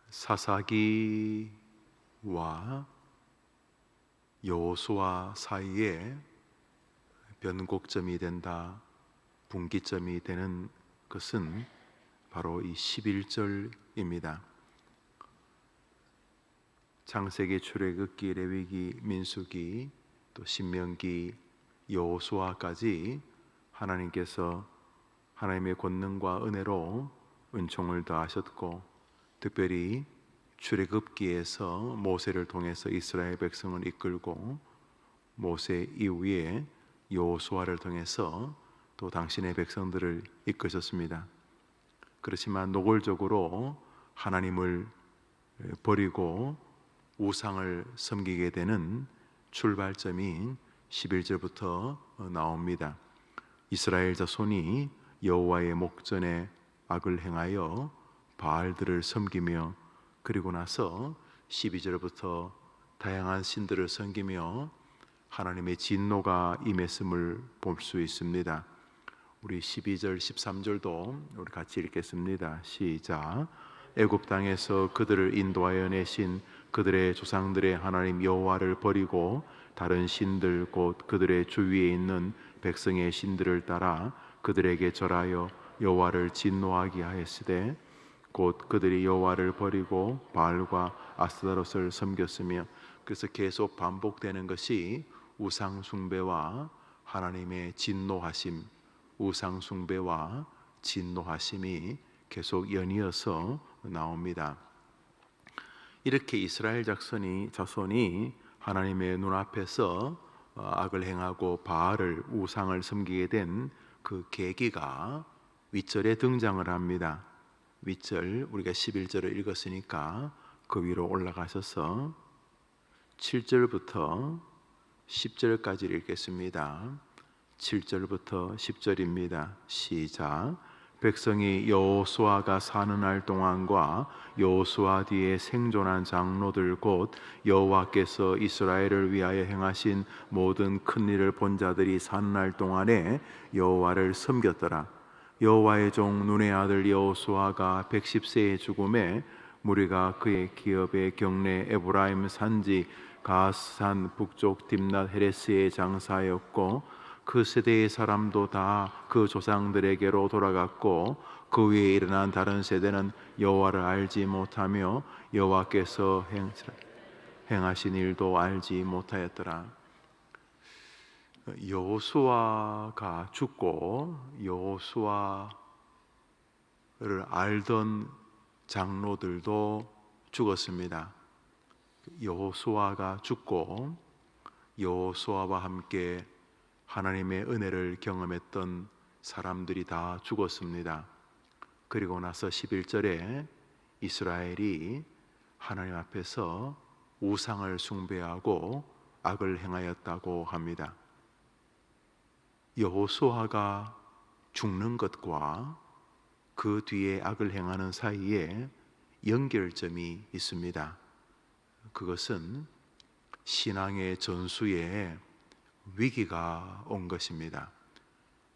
사사기와 여호수아 사이에 변곡점이 된다, 분기점이 되는 것은 바로 이 11절입니다. 창세기, 출애굽기, 레위기, 민수기, 또 신명기, 여호수아까지 하나님께서 하나님의 권능과 은혜로 은총을 더하셨고, 특별히 출애굽기에서 모세를 통해서 이스라엘 백성을 이끌고, 모세 이후에 여호수아를 통해서 또 당신의 백성들을 이끄셨습니다. 그렇지만 노골적으로 하나님을 버리고 우상을 섬기게 되는 출발점이 11절부터 나옵니다. 이스라엘 자손이 여호와의 목전에 악을 행하여 바알들을 섬기며, 그리고 나서 12절부터 다양한 신들을 섬기며 하나님의 진노가 임했음을 볼 수 있습니다. 우리 12절, 13절도 우리 같이 읽겠습니다. 시작. 애굽 땅에서 그들을 인도하여 내신 그들의 조상들의 하나님 여호와를 버리고 다른 신들 곧 그들의 주위에 있는 백성의 신들을 따라 그들에게 절하여 여호와를 진노하게 하였으되, 곧 그들이 여호와를 버리고 바알과 아스타롯을 섬겼으며. 그래서 계속 반복되는 것이 우상 숭배와 하나님의 진노하심, 우상 숭배와 진노하심이 계속 연이어서 나옵니다. 이렇게 이스라엘 자손이 하나님의 눈앞에서 악을 행하고 바알을, 우상을 섬기게 된 그 계기가 윗절에 등장을 합니다. 윗절, 우리가 11절을 읽었으니까 그 위로 올라가셔서 7절부터 10절까지 읽겠습니다. 7절부터 10절입니다. 시작. 백성이 여호수아가 사는 날 동안과 여호수아 뒤에 생존한 장로들 곧 여호와께서 이스라엘을 위하여 행하신 모든 큰 일을 본 자들이 사는 날 동안에 여호와를 섬겼더라. 여호와의 종 눈의 아들 여호수아가 110세의 죽음에 무리가 그의 기업의 경내 에브라임 산지 가스산 북쪽 딥낫 헤레스의 장사였고, 그 세대의 사람도 다 그 조상들에게로 돌아갔고, 그 위에 일어난 다른 세대는 여호와를 알지 못하며 여호와께서 행하신 일도 알지 못하였더라. 여호수아가 죽고 여호수아를 알던 장로들도 죽었습니다. 여호수아가 죽고 여호수아와 함께 하나님의 은혜를 경험했던 사람들이 다 죽었습니다. 그리고 나서 11절에 이스라엘이 하나님 앞에서 우상을 숭배하고 악을 행하였다고 합니다. 여호수아가 죽는 것과 그 뒤에 악을 행하는 사이에 연결점이 있습니다. 그것은 신앙의 전수에 위기가 온 것입니다.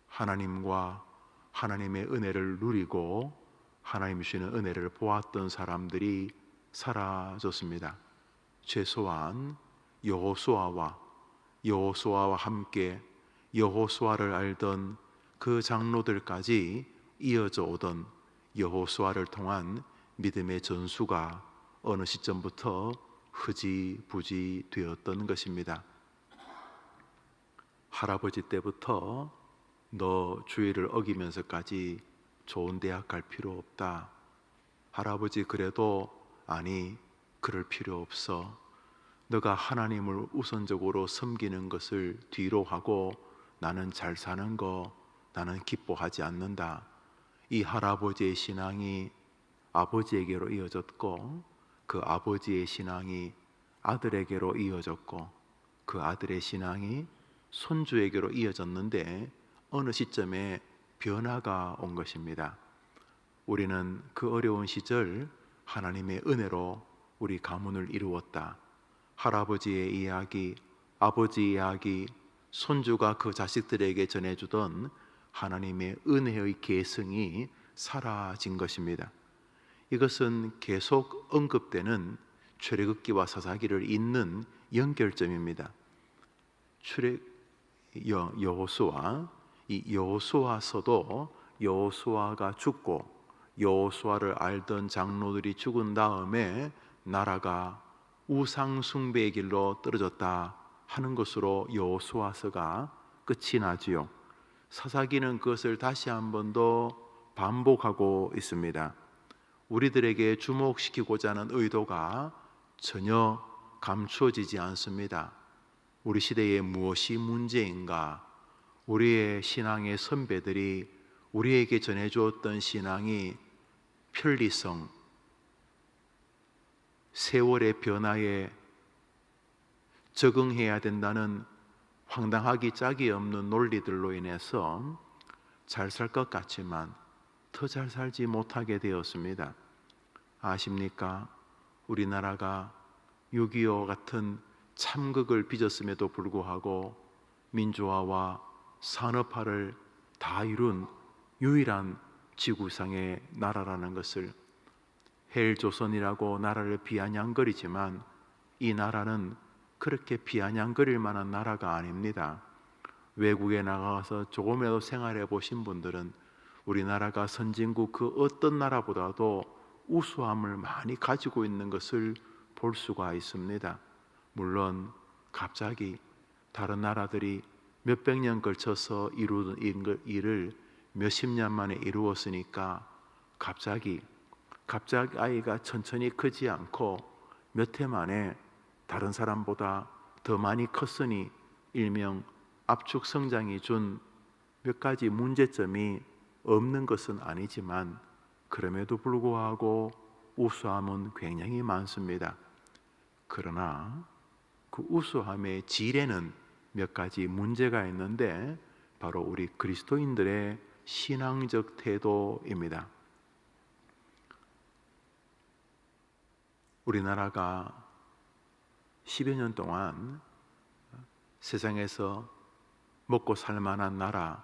하나님과 하나님의 은혜를 누리고 하나님 주시는 은혜를 보았던 사람들이 사라졌습니다. 최소한 여호수아와 함께 여호수아를 알던 그 장로들까지 이어져 오던 여호수아를 통한 믿음의 전수가 어느 시점부터 흐지부지 되었던 것입니다. 할아버지 때부터 너 주의를 어기면서까지 좋은 대학 갈 필요 없다. 할아버지 그래도 아니, 그럴 필요 없어. 너가 하나님을 우선적으로 섬기는 것을 뒤로 하고 나는 잘 사는 거 나는 기뻐하지 않는다. 이 할아버지의 신앙이 아버지에게로 이어졌고, 그 아버지의 신앙이 아들에게로 이어졌고, 그 아들의 신앙이 손주에게로 이어졌는데 어느 시점에 변화가 온 것입니다. 우리는 그 어려운 시절 하나님의 은혜로 우리 가문을 이루었다. 할아버지의 이야기, 아버지의 이야기, 손주가 그 자식들에게 전해주던 하나님의 은혜의 계승이 사라진 것입니다. 이것은 계속 언급되는 출애굽기와 사사기를 잇는 연결점입니다. 여호수아, 이 여호수아서도 여호수아가 죽고 여호수아를 알던 장로들이 죽은 다음에 나라가 우상 숭배의 길로 떨어졌다 하는 것으로 여호수아서가 끝이 나지요. 사사기는 그것을 다시 한 번 더 반복하고 있습니다. 우리들에게 주목시키고자 하는 의도가 전혀 감추어지지 않습니다. 우리 시대에 무엇이 문제인가? 우리의 신앙의 선배들이 우리에게 전해주었던 신앙이 편리성, 세월의 변화에 적응해야 된다는 황당하기 짝이 없는 논리들로 인해서 잘 살 것 같지만 더 잘 살지 못하게 되었습니다. 아십니까? 우리나라가 6.25 같은 참극을 빚었음에도 불구하고 민주화와 산업화를 다 이룬 유일한 지구상의 나라라는 것을, 헬조선이라고 나라를 비아냥거리지만 이 나라는 그렇게 비아냥거릴 만한 나라가 아닙니다. 외국에 나가서 조금이라도 생활해 보신 분들은 우리나라가 선진국 그 어떤 나라보다도 우수함을 많이 가지고 있는 것을 볼 수가 있습니다. 물론 갑자기 다른 나라들이 몇백 년 걸쳐서 이루던 일을 몇십 년 만에 이루었으니까 갑자기 아이가 천천히 크지 않고 몇 해 만에 다른 사람보다 더 많이 컸으니 일명 압축 성장이 준 몇 가지 문제점이 없는 것은 아니지만 그럼에도 불구하고 우수함은 굉장히 많습니다. 그러나 그 우수함의 질에는 몇 가지 문제가 있는데 바로 우리 그리스도인들의 신앙적 태도입니다. 우리나라가 10여 년 동안 세상에서 먹고 살 만한 나라,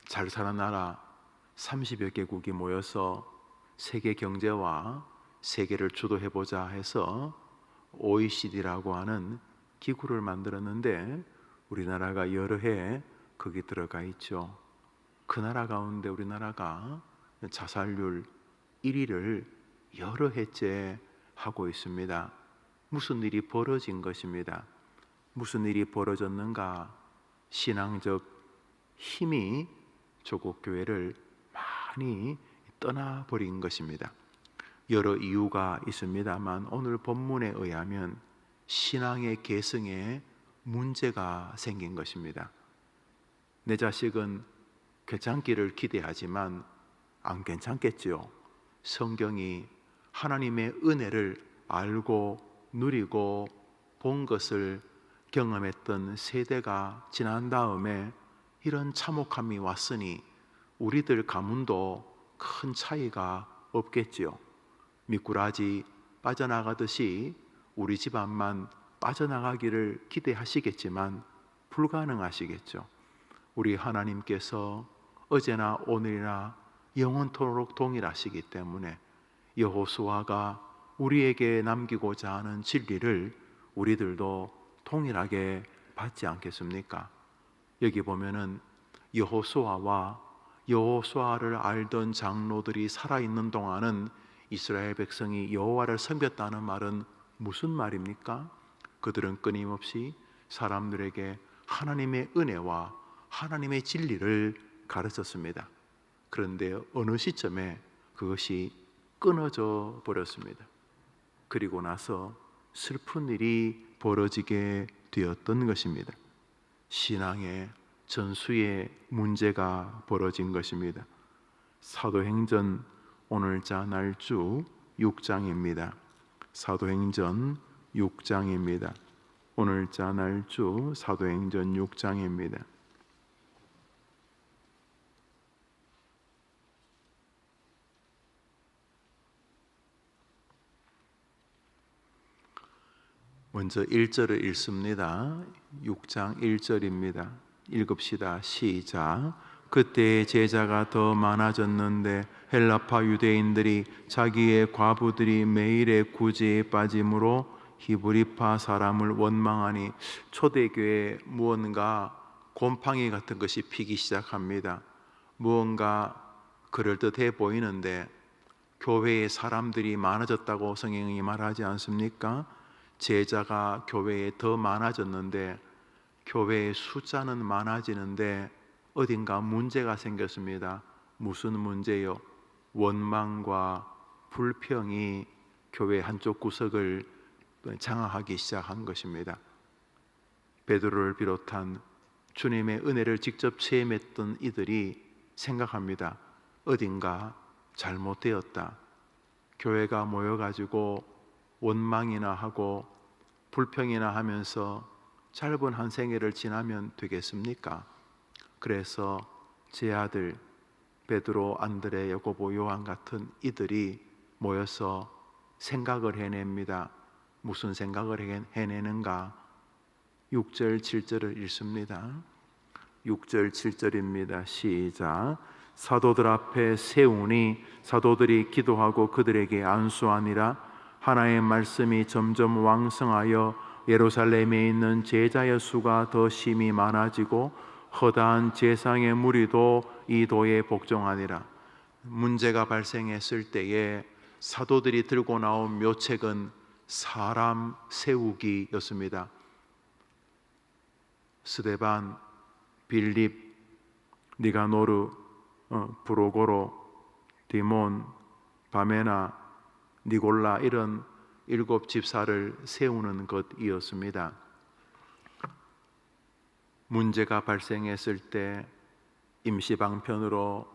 잘 사는 나라 30여 개국이 모여서 세계 경제와 세계를 주도해보자 해서 OECD라고 하는 기구를 만들었는데 우리나라가 여러 해 거기 들어가 있죠. 그 나라 가운데 우리나라가 자살률 1위를 여러 해째 하고 있습니다. 무슨 일이 벌어진 것입니다. 무슨 일이 벌어졌는가? 신앙적 힘이 조국 교회를 많이 떠나버린 것입니다. 여러 이유가 있습니다만 오늘 본문에 의하면 신앙의 계승에 문제가 생긴 것입니다. 내 자식은 괜찮기를 기대하지만 안 괜찮겠지요. 성경이 하나님의 은혜를 알고 누리고 본 것을 경험했던 세대가 지난 다음에 이런 참혹함이 왔으니 우리들 가문도 큰 차이가 없겠지요. 미꾸라지 빠져나가듯이 우리 집안만 빠져나가기를 기대하시겠지만 불가능하시겠죠. 우리 하나님께서 어제나 오늘이나 영원토록 동일하시기 때문에 여호수아가 우리에게 남기고자 하는 진리를 우리들도 동일하게 받지 않겠습니까? 여기 보면은 여호수아와 여호수아를 알던 장로들이 살아있는 동안은 이스라엘 백성이 여호와를 섬겼다는 말은 무슨 말입니까? 그들은 끊임없이 사람들에게 하나님의 은혜와 하나님의 진리를 가르쳤습니다. 그런데 어느 시점에 그것이 끊어져 버렸습니다. 그리고 나서 슬픈 일이 벌어지게 되었던 것입니다. 신앙의 전수의 문제가 벌어진 것입니다. 사도행전 오늘자 날주 6장입니다. 사도행전 6장입니다. 오늘자 날주 사도행전 6장입니다. 먼저 1절을 읽습니다. 6장 1절입니다. 읽읍시다. 시작. 그때 제자가 더 많아졌는데 헬라파 유대인들이 자기의 과부들이 매일의 구제에 빠짐으로 히브리파 사람을 원망하니 초대교회에 무언가 곰팡이 같은 것이 피기 시작합니다. 무언가 그럴듯해 보이는데 교회에 사람들이 많아졌다고 성경이 말하지 않습니까? 제자가 교회에 더 많아졌는데 교회의 숫자는 많아지는데 어딘가 문제가 생겼습니다. 무슨 문제요? 원망과 불평이 교회 한쪽 구석을 장악하기 시작한 것입니다. 베드로를 비롯한 주님의 은혜를 직접 체험했던 이들이 생각합니다. 어딘가 잘못되었다. 교회가 모여가지고 원망이나 하고 불평이나 하면서 짧은 한 생애를 지나면 되겠습니까? 그래서 제 아들 베드로, 안드레, 야고보, 요한 같은 이들이 모여서 생각을 해냅니다. 무슨 생각을 해내는가? 6절 7절을 읽습니다. 6절 7절입니다. 시작. 사도들 앞에 세우니 사도들이 기도하고 그들에게 안수하니라. 하나의 말씀이 점점 왕성하여 예루살렘에 있는 제자의 수가 더 심히 많아지고 허다한 제상의 무리도 이 도에 복종하니라. 문제가 발생했을 때에 사도들이 들고 나온 묘책은 사람 세우기였습니다. 스데반, 빌립, 니가노르, 브로고로, 디몬, 바메나, 니골라 이런 7 집사를 세우는 것이었습니다. 문제가 발생했을 때 임시방편으로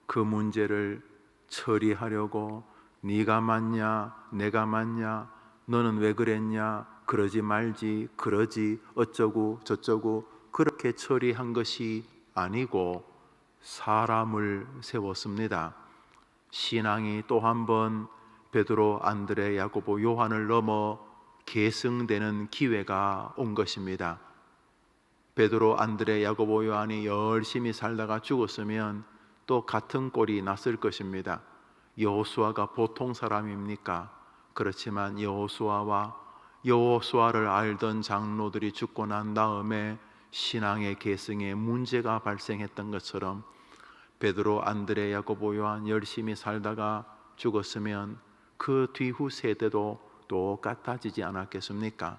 그 문제를 처리하려고 네가 맞냐 내가 맞냐 너는 왜 그랬냐 그러지 말지 그러지 어쩌고 저쩌고 그렇게 처리한 것이 아니고 사람을 세웠습니다. 신앙이 또 한 번 베드로, 안드레, 야고보, 요한을 넘어 계승되는 기회가 온 것입니다. 베드로, 안드레, 야고보, 요한이 열심히 살다가 죽었으면 또 같은 꼴이 났을 것입니다. 여호수아가 보통 사람입니까? 그렇지만 여호수아를 알던 장로들이 죽고 난 다음에 신앙의 계승에 문제가 발생했던 것처럼 베드로, 안드레, 야고보, 요한 열심히 살다가 죽었으면 그 뒤후 세대도 똑같아지지 않았겠습니까?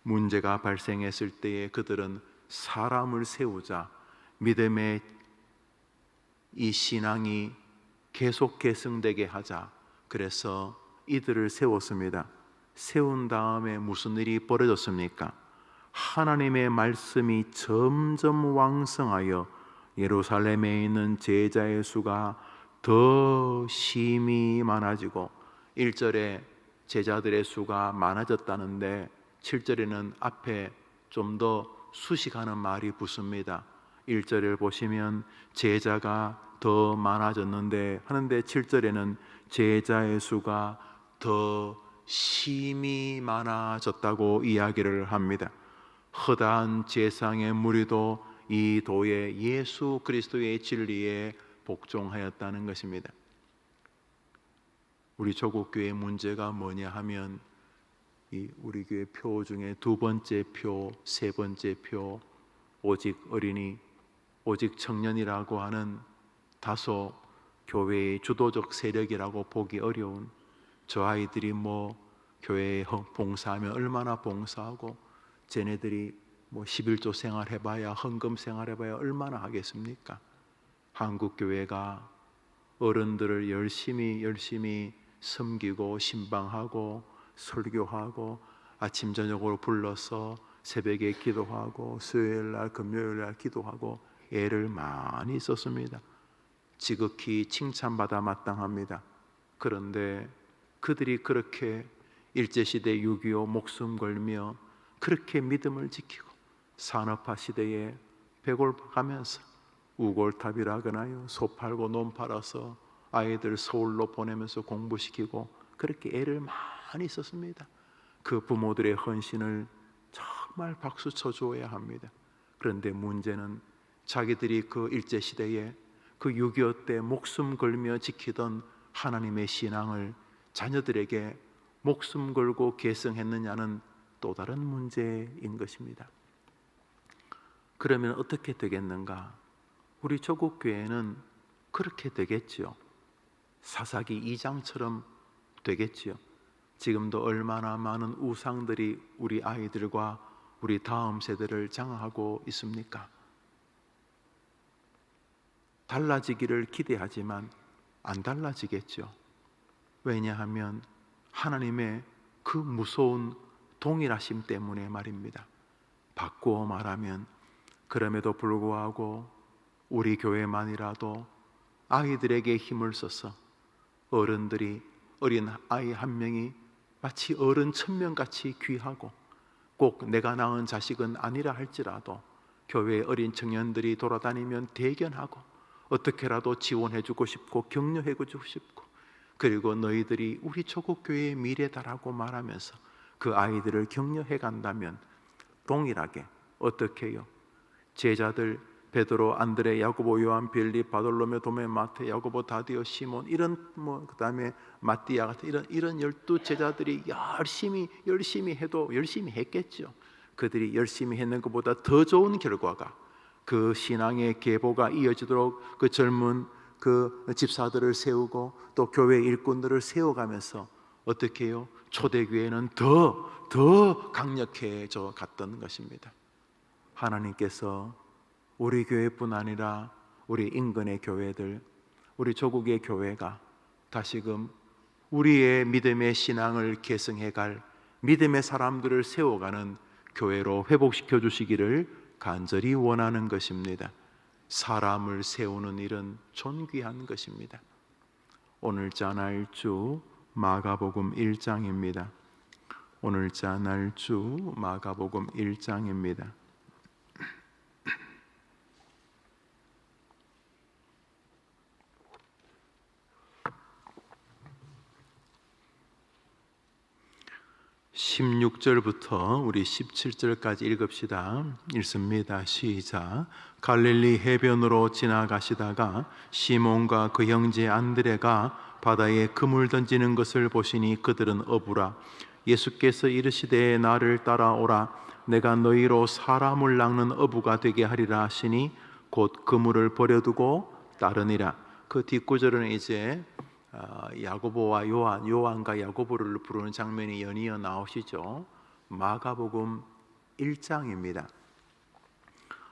문제가 발생했을 때에 그들은 사람을 세우자 믿음의 이 신앙이 계속 계승되게 하자 그래서 이들을 세웠습니다. 세운 다음에 무슨 일이 벌어졌습니까? 하나님의 말씀이 점점 왕성하여 예루살렘에 있는 제자의 수가 더 심히 많아지고 1절에 제자들의 수가 많아졌다는데 7절에는 앞에 좀 더 수식하는 말이 붙습니다. 1절을 보시면 제자가 더 많아졌는데 하는데 7절에는 제자의 수가 더 심히 많아졌다고 이야기를 합니다. 허다한 제상의 무리도 이 도에 예수 그리스도의 진리에 복종하였다는 것입니다. 우리 조국교회 문제가 뭐냐 하면 우리 교회 표 중에 2번째 표, 3번째 표, 오직 어린이, 오직 청년이라고 하는 다소 교회의 주도적 세력이라고 보기 어려운 저 아이들이 교회에 봉사하면 얼마나 봉사하고 쟤네들이 11조 생활해봐야 헌금 생활해봐야 얼마나 하겠습니까? 한국교회가 어른들을 열심히 섬기고 신방하고 설교하고 아침 저녁으로 불러서 새벽에 기도하고 수요일날 금요일날 기도하고 애를 많이 썼습니다. 지극히 칭찬받아 마땅합니다. 그런데 그들이 그렇게 일제시대 6.25 목숨 걸며 그렇게 믿음을 지키고 산업화 시대에 배골가면서 우골탑이라거나요 소 팔고 논 팔아서 아이들 서울로 보내면서 공부시키고 그렇게 애를 많이 썼습니다. 그 부모들의 헌신을 정말 박수 쳐줘야 합니다. 그런데 문제는 자기들이 그 일제시대에 그 6.25 때 목숨 걸며 지키던 하나님의 신앙을 자녀들에게 목숨 걸고 계승했느냐는 또 다른 문제인 것입니다. 그러면 어떻게 되겠는가? 우리 조국 교회는 그렇게 되겠지요. 사사기 2장처럼 되겠지요. 지금도 얼마나 많은 우상들이 우리 아이들과 우리 다음 세대를 장악하고 있습니까? 달라지기를 기대하지만 안 달라지겠죠. 왜냐하면 하나님의 그 무서운 동일하심 때문에 말입니다. 바꾸어 말하면 그럼에도 불구하고 우리 교회만이라도 아이들에게 힘을 써서 어른들이 어린 아이 한 명이 마치 어른 1000명같이 귀하고 꼭 내가 낳은 자식은 아니라 할지라도 교회 어린 청년들이 돌아다니면 대견하고 어떻게라도 지원해주고 싶고 격려해주고 싶고 그리고 너희들이 우리 조국교회의 미래다라고 말하면서 그 아이들을 격려해 간다면 동일하게 어떻게 해요? 제자들 베드로, 안드레, 야고보, 요한, 빌립, 바돌로메, 도메, 마테, 야고보, 다디오, 시몬 이런 그다음에 마띠아 같은 이런 12 제자들이 열심히 해도 열심히 했겠죠. 그들이 열심히 했는 것보다 더 좋은 결과가 그 신앙의 계보가 이어지도록 그 젊은 그 집사들을 세우고 또 교회 일꾼들을 세워가면서 어떻게 해요? 초대교회는 더 강력해져 갔던 것입니다. 하나님께서 우리 교회뿐 아니라 우리 인근의 교회들, 우리 조국의 교회가 다시금 우리의 믿음의 신앙을 계승해갈 믿음의 사람들을 세워가는 교회로 회복시켜 주시기를 간절히 원하는 것입니다. 사람을 세우는 일은 존귀한 것입니다. 오늘자 날주 마가복음 1장입니다. 오늘자 날주 마가복음 1장입니다. 16절부터 우리 17절까지 읽읍시다. 읽습니다. 시작. 갈릴리 해변으로 지나가시다가 시몬과 그 형제 안드레가 바다에 그물 던지는 것을 보시니 그들은 어부라. 예수께서 이르시되 나를 따라오라. 내가 너희로 사람을 낚는 어부가 되게 하리라 하시니 곧 그물을 버려두고 따르니라. 그 뒷구절은 이제 야고보와 요한과 야고보를 부르는 장면이 연이어 나오시죠. 마가복음 1장입니다.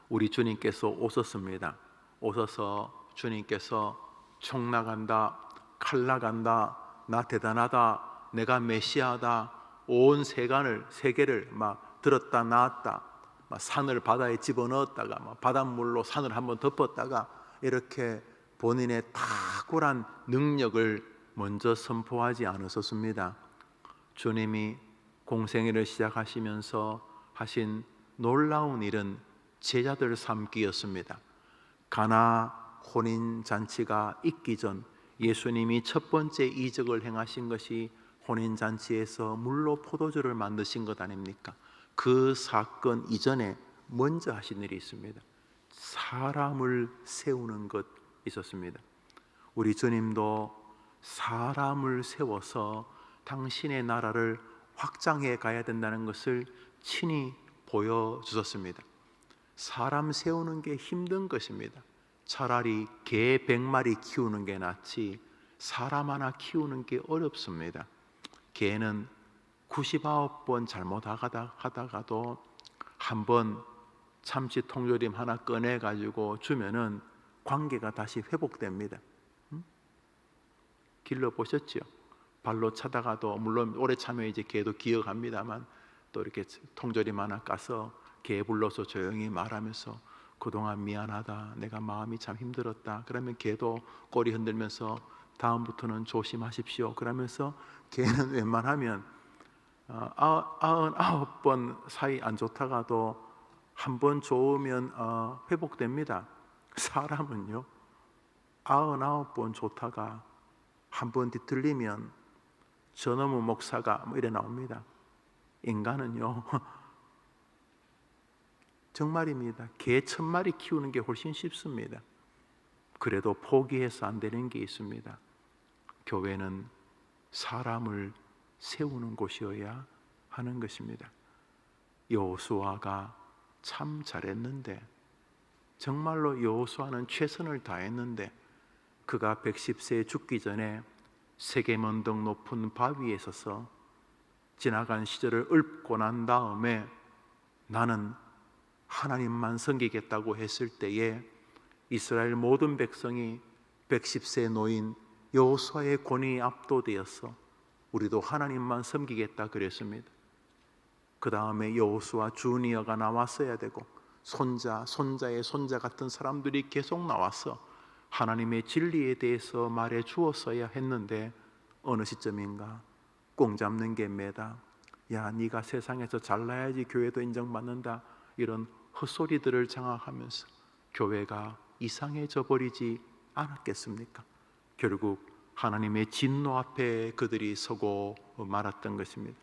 우리 주님께서 오셨습니다. 오셔서 주님께서 총 나간다, 칼 나간다, 나 대단하다, 내가 메시아다, 온 세계를 막 들었다 놨다, 막 산을 바다에 집어넣었다가 막 바닷물로 산을 한번 덮었다가 이렇게 본인의 탁월한 능력을 먼저 선포하지 않으셨습니다. 주님이 공생애를 시작하시면서 하신 놀라운 일은 제자들 삼기였습니다. 가나 혼인잔치가 있기 전 예수님이 첫 번째 이적을 행하신 것이 혼인잔치에서 물로 포도주를 만드신 것 아닙니까? 그 사건 이전에 먼저 하신 일이 있습니다. 사람을 세우는 것 있었습니다. 우리 주님도 사람을 세워서 당신의 나라를 확장해 가야 된다는 것을 친히 보여주셨습니다. 사람 세우는 게 힘든 것입니다. 차라리 개 100마리 키우는 게 낫지 사람 하나 키우는 게 어렵습니다. 개는 99번 잘못하다가도 한 번 참치 통조림 하나 꺼내가지고 주면은 관계가 다시 회복됩니다. 길러보셨죠? 발로 차다가도 물론 오래 차면 이제 개도 기억합니다만 또 이렇게 통조림 하나 까서 개 불러서 조용히 말하면서 그동안 미안하다, 내가 마음이 참 힘들었다. 그러면 개도 꼬리 흔들면서 다음부터는 조심하십시오. 그러면서 개는 웬만하면 99번 사이 안 좋다가도 한 번 좋으면 회복됩니다. 사람은요 99번 좋다가 한 번 뒤틀리면 저놈의 목사가 이래 나옵니다. 인간은요 정말입니다. 개 1000마리 키우는 게 훨씬 쉽습니다. 그래도 포기해서 안 되는 게 있습니다. 교회는 사람을 세우는 곳이어야 하는 것입니다. 여호수아가 참 잘했는데, 정말로 여호수아는 최선을 다했는데, 그가 110세에 죽기 전에 세계먼덕 높은 바위에 서서 지나간 시절을 읊고 난 다음에 나는 하나님만 섬기겠다고 했을 때에 이스라엘 모든 백성이 110세 노인 여호수아의 권위에 압도되어서 우리도 하나님만 섬기겠다 그랬습니다. 그 다음에 여호수아 주니어가 나왔어야 되고 손자, 손자의 손자 같은 사람들이 계속 나와서 하나님의 진리에 대해서 말해 주었어야 했는데, 어느 시점인가 꽁 잡는 게 매다, 야 네가 세상에서 잘나야지 교회도 인정받는다, 이런 헛소리들을 장악하면서 교회가 이상해져 버리지 않았겠습니까? 결국 하나님의 진노 앞에 그들이 서고 말았던 것입니다.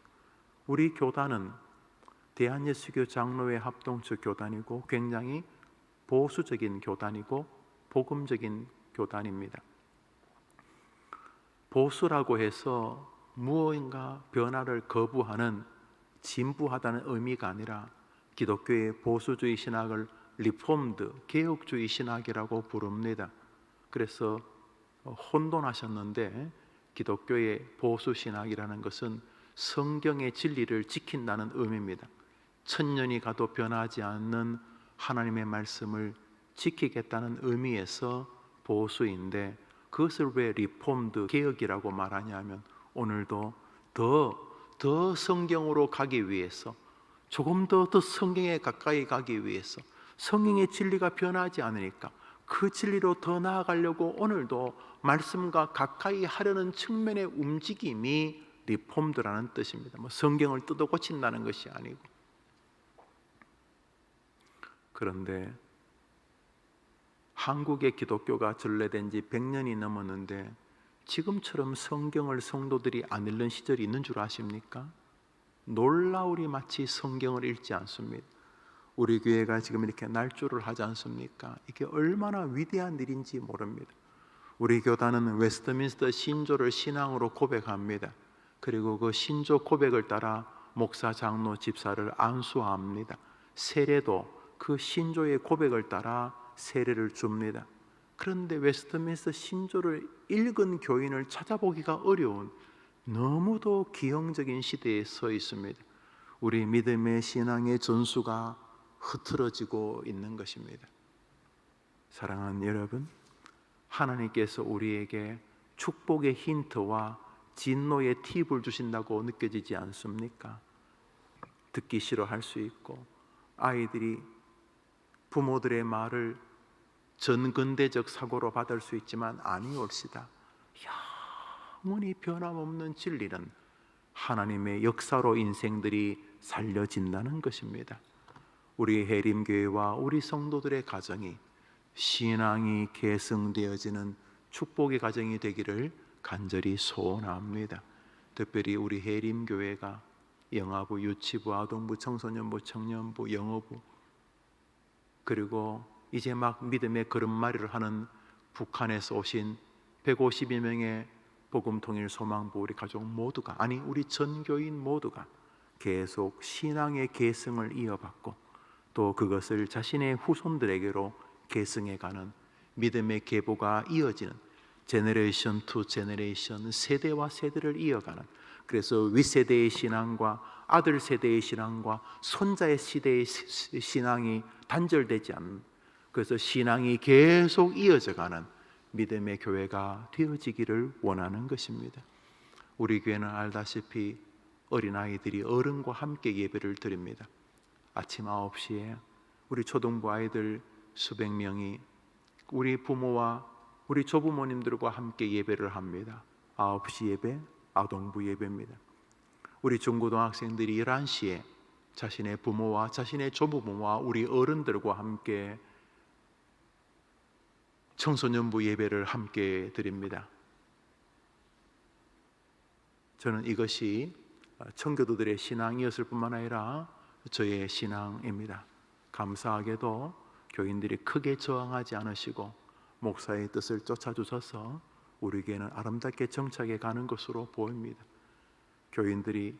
우리 교단은 대한예수교 장로회 합동체 교단이고 굉장히 보수적인 교단이고 복음적인 교단입니다. 보수라고 해서 무언가 변화를 거부하는 진부하다는 의미가 아니라 기독교의 보수주의 신학을 리폼드, 개혁주의 신학이라고 부릅니다. 그래서 혼돈하셨는데, 기독교의 보수 신학이라는 것은 성경의 진리를 지킨다는 의미입니다. 천년이 가도 변하지 않는 하나님의 말씀을 지키겠다는 의미에서 보수인데, 그것을 왜 리폼드, 개혁이라고 말하냐면, 오늘도 더 성경으로 가기 위해서, 조금 더 성경에 가까이 가기 위해서, 성경의 진리가 변하지 않으니까 그 진리로 더 나아가려고 오늘도 말씀과 가까이 하려는 측면의 움직임이 리폼드라는 뜻입니다. 성경을 뜯어 고친다는 것이 아니고. 그런데 한국의 기독교가 전래된 지 100년이 넘었는데 지금처럼 성경을 성도들이 안 읽는 시절이 있는 줄 아십니까? 놀라우리 마치 성경을 읽지 않습니다. 우리 교회가 지금 이렇게 날조를 하지 않습니까? 이게 얼마나 위대한 일인지 모릅니다. 우리 교단은 웨스트민스터 신조를 신앙으로 고백합니다. 그리고 그 신조 고백을 따라 목사, 장로, 집사를 안수합니다. 세례도 그 신조의 고백을 따라 세례를 줍니다. 그런데 웨스트민스터 신조를 읽은 교인을 찾아보기가 어려운, 너무도 기형적인 시대에 서 있습니다. 우리 믿음의 신앙의 전수가 흐트러지고 있는 것입니다. 사랑하는 여러분, 하나님께서 우리에게 축복의 힌트와 진노의 팁을 주신다고 느껴지지 않습니까? 듣기 싫어할 수 있고, 아이들이 부모들의 말을 전근대적 사고로 받을 수 있지만 아니올시다. 영원히 변함없는 진리는 하나님의 역사로 인생들이 살려진다는 것입니다. 우리 해림교회와 우리 성도들의 가정이 신앙이 계승되어지는 축복의 가정이 되기를 간절히 소원합니다. 특별히 우리 해림교회가 영아부, 유치부, 아동부, 청소년부, 청년부, 영어부, 그리고 이제 막 믿음의 걸음마리를 하는 북한에서 오신 152 명의 복음통일 소망부 우리 가족 모두가, 아니 우리 전교인 모두가 계속 신앙의 계승을 이어받고 또 그것을 자신의 후손들에게로 계승해가는 믿음의 계보가 이어지는 제너레이션 투 제너레이션, 세대와 세대를 이어가는, 그래서 윗세대의 신앙과 아들 세대의 신앙과 손자의 시대의 신앙이 단절되지 않는, 그래서 신앙이 계속 이어져가는 믿음의 교회가 되어지기를 원하는 것입니다. 우리 교회는 알다시피 어린아이들이 어른과 함께 예배를 드립니다. 아침 9시에 우리 초등부 아이들 수백 명이 우리 부모와 우리 조부모님들과 함께 예배를 합니다. 9시 예배, 아동부 예배입니다. 우리 중고등학생들이 11시에 자신의 부모와 자신의 조부모와 우리 어른들과 함께 청소년부 예배를 함께 드립니다. 저는 이것이 청교도들의 신앙이었을 뿐만 아니라 저의 신앙입니다. 감사하게도 교인들이 크게 저항하지 않으시고 목사의 뜻을 쫓아주셔서 우리 교회는 아름답게 정착해 가는 것으로 보입니다. 교인들이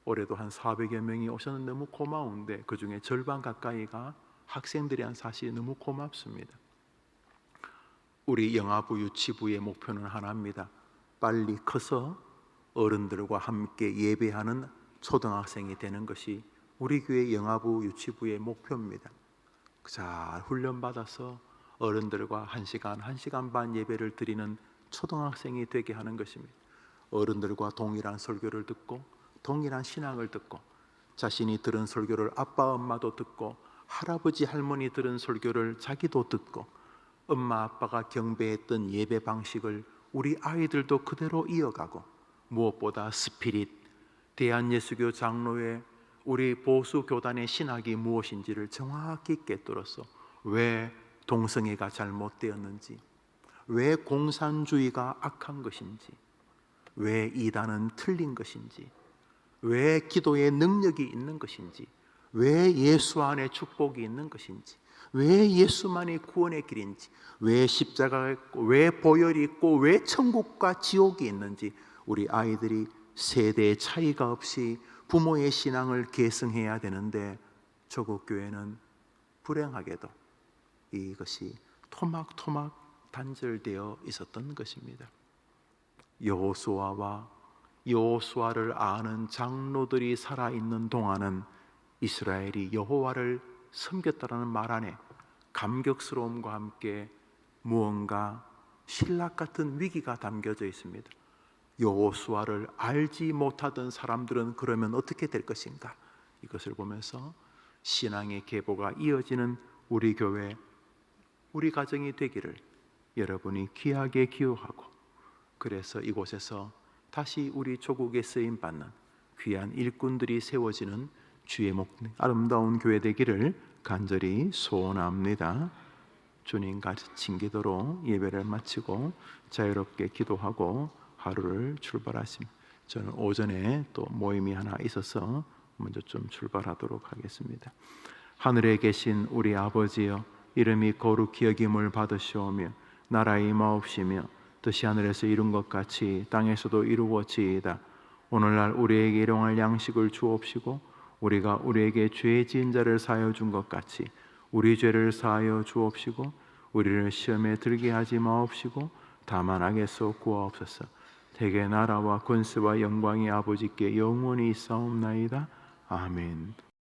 올해도 한 400여 명이 오셨는데 너무 고마운데 그 중에 절반 가까이가 학생들이란 사실이 너무 고맙습니다. 우리 영아부 유치부의 목표는 하나입니다. 빨리 커서 어른들과 함께 예배하는 초등학생이 되는 것이 우리 교회 영아부 유치부의 목표입니다. 잘 훈련받아서 어른들과 1시간, 1시간 반 예배를 드리는 초등학생이 되게 하는 것입니다. 어른들과 동일한 설교를 듣고 동일한 신앙을 듣고 자신이 들은 설교를 아빠 엄마도 듣고 할아버지 할머니 들은 설교를 자기도 듣고 엄마 아빠가 경배했던 예배 방식을 우리 아이들도 그대로 이어가고 무엇보다 스피릿 대한예수교 장로회 우리 보수 교단의 신학이 무엇인지를 정확히 깨뜨려서 왜 동성애가 잘못되었는지, 왜 공산주의가 악한 것인지, 왜 이단은 틀린 것인지, 왜 기도의 능력이 있는 것인지, 왜 예수 안에 축복이 있는 것인지, 왜 예수만이 구원의 길인지, 왜 십자가가 있고 왜 보혈이 있고 왜 천국과 지옥이 있는지 우리 아이들이 세대의 차이가 없이 부모의 신앙을 계승해야 되는데 조국 교회는 불행하게도 이것이 토막토막 단절되어 있었던 것입니다. 여호수아와 여호수아를 아는 장로들이 살아있는 동안은 이스라엘이 여호와를 섬겼다라는 말 안에 감격스러움과 함께 무언가 신락 같은 위기가 담겨져 있습니다. 여호수아를 알지 못하던 사람들은 그러면 어떻게 될 것인가? 이것을 보면서 신앙의 계보가 이어지는 우리 교회, 우리 가정이 되기를 여러분이 귀하게 기호하고 그래서 이곳에서 다시 우리 조국에 쓰임받는 귀한 일꾼들이 세워지는 주의 아름다운 교회 되기를 간절히 소원합니다. 주님 가르친 기도로 예배를 마치고 자유롭게 기도하고 하루를 출발하십니다. 저는 오전에 또 모임이 하나 있어서 먼저 좀 출발하도록 하겠습니다. 하늘에 계신 우리 아버지여, 이름이 거룩히 여김을 받으시오며 나라의 임하옵시며 뜻이 하늘에서 이룬 것 같이 땅에서도 이루어지이다. 오늘날 우리에게 일용할 양식을 주옵시고 우리가 우리에게 죄 지은 자를 사하여 준 것 같이 우리 죄를 사하여 주옵시고 우리를 시험에 들게 하지 마옵시고 다만 악에서 구하옵소서. 대개 나라와 권세와 영광이 아버지께 영원히 있사옵나이다. 아멘.